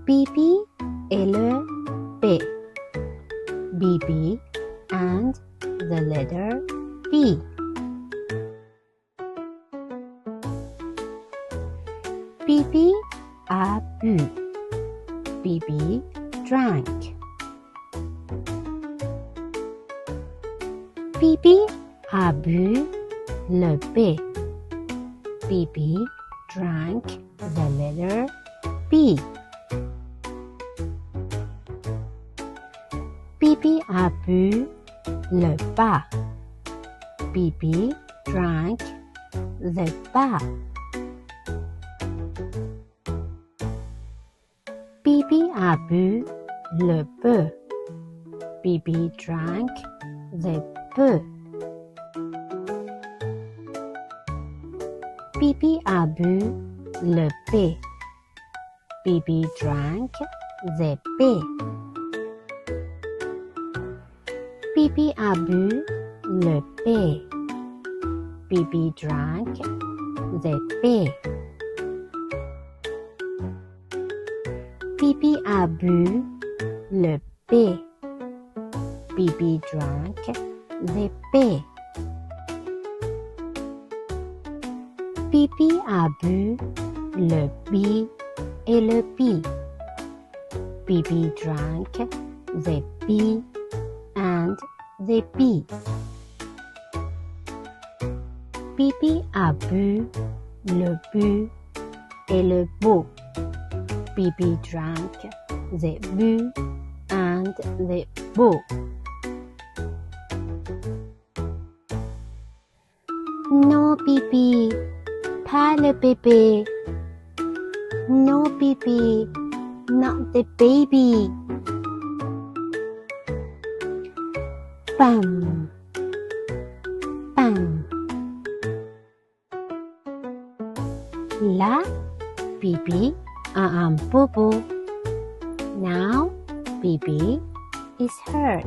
Pipi et le P. Bibi and the letter B. Bibi a bu. Bibi drank. Bibi a bu le B. Bibi drank the letter B. Bibi a bu le bas. Bibi drank the bas. Bibi a bu le peu. Bibi drank the peu. Bibi a bu le P. Bibi drank the P. Bibi a bu le P. Bibi drank the P. Bibi a bu le P. Bibi drank the P. Bibi a bu le B et le P. Bibi drank the B and the B. Bibi a bu le bu et le beau. Bibi drank the bu and the beau. No, Bibi, pas le bébé. No, Bibi, not the baby. Bam, bam. Là, Bibi a un bobo. Now, Bibi is hurt.